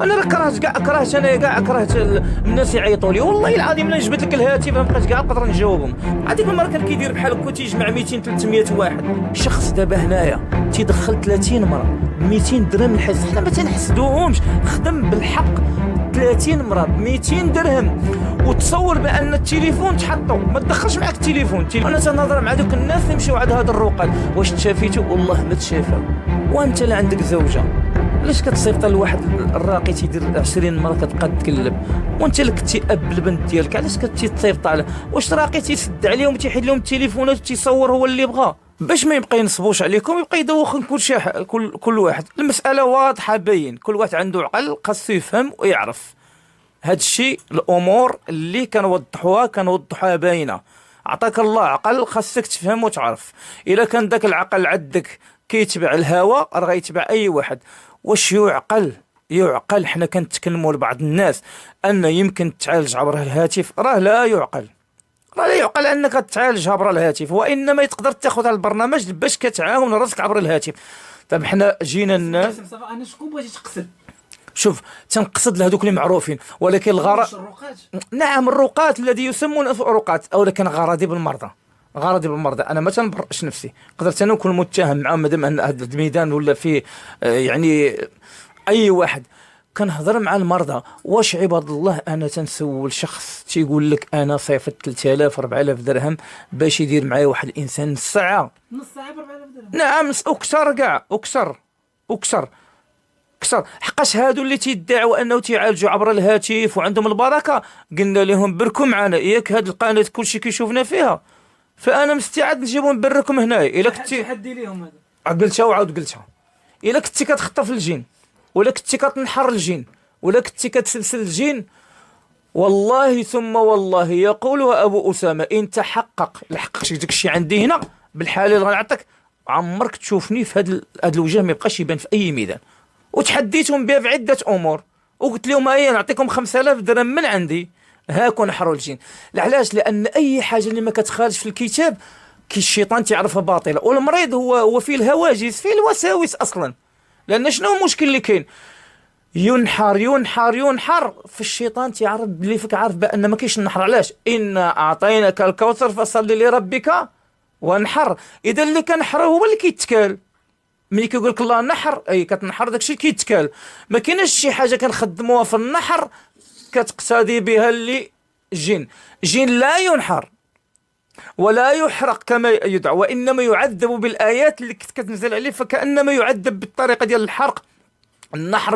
انا راه كرهت كاع، كرهت انا كاع، كرهت الناس يعيطوا لي والله العظيم. الا جبت لك الهاتف ما بقيتش كاع نقدر نجاوبهم. هذيك المره كان كيدير بحال هكا تيجمع 200 300 واحد. شخص دابا هنايا تيدخل 30 مرة ب 200 درهم الحس، حنا ما تنحسدوهمش. خدم بالحق 30 مرة ب 200 درهم، وتصور بان التليفون تحطو، ما تدخلش معاك التليفون. انا تنهضر مع دوك الناس اللي مشيو عند هذا الرقاد، واش تشافيتو؟ والله ما تشافاو. وانت اللي عندك زوجه، علاش كتصيفط لواحد الراقي تيدير 20 مره كتبقى تقلب؟ وانت اللي كنتي اب البنت ديالك، علاش كنتي تصيفط على؟ واش راقي تيسد عليهم تيحيد لهم التليفونات وتيصور هو اللي بغا باش ما يبقى ينصبوش عليكم، يبقى يدوخن كل واحد؟ المساله واضحه باين، كل واحد عنده عقل خاصو يفهم ويعرف. هاد الشيء الامور اللي كنوضحوها باينه. عطاك الله عقل، خاصك تفهم وتعرف. الا كان داك العقل عندك كيتبع الهوى راه غيتبع اي واحد. واش يعقل حنا كنتكلموا لبعض الناس ان يمكن تعالج عبر الهاتف؟ راه لا يعقل، راه لا يعقل انك تعالج عبر الهاتف، وانما تقدر تاخذ هذا البرنامج باش كتعاون راسك عبر الهاتف. طيب حنا جينا الناس، انا شكون بغيتي تقصد؟ شوف تنقصد لهذوك اللي معروفين، ولكن الغرض نعم الرقات الذي يسمون رقات، او لكن غرضي بالمرضى، انا ما تنبرئش نفسي، قدرت انا نكون متهم معهم مادام ان هذا الميدان ولا فيه يعني اي واحد. كنهضر مع المرضى. واش عباد الله انا تنسول شخص تيقول لك انا صيفط 3000 4000 درهم باش يدير معايا واحد الانسان نص ساعه ب 4000 درهم؟ نعم اكثر كاع، اكثر حقاش هادو اللي تيدعوا انه تيعالجوا عبر الهاتف وعندهم البركه، قلنا لهم بركوا معنا، ياك هاد القناه كلشي كيشوفنا فيها، فانا مستعد نجيبهم نبركم هنايا. الا كنتي تحدي ليهم هذا قلتها وعاود قلتها، الا كنتي كتخطف الجين، ولا كنتي كتنحر الجين، ولا كنتي كتسلسل الجين، والله ثم والله يقولها ابو اسامه ان تحقق لحقش داك الشيء عندي هنا بالحاله اللي غنعطيك، عمرك تشوفني في هاد الوجه ما يبقاش يبان في اي ميدان. وتحديتهم بها في عده امور، وقلت لهم هيا نعطيكم 5000 درهم من عندي هاكو نحروا الجين. علاش؟ لان اي حاجه اللي ما كتخالفش في الكتاب كي الشيطان تعرفها باطله، والمريض هو فيه الهواجس، فيه الوساوس اصلا. لان شنو المشكل اللي كاين؟ ينحر في الشيطان تعرف بلي فيك عارف بان ما كاينش النحر. علاش؟ انا اعطيناك الكوثر فصل لربك وانحر. اذا اللي كنحر هو اللي كيتكال، ملي كيقول لك الله نحر اي كتنحر داكشي كيتكال. ما كايناش شي حاجه كنخدموها في النحر كتقتدي بها اللي جين لا ينحر ولا يحرق كما يدعى، وانما يعذب بالايات اللي كتنزل عليه، فكانما يعذب بالطريقه ديال الحرق. النحر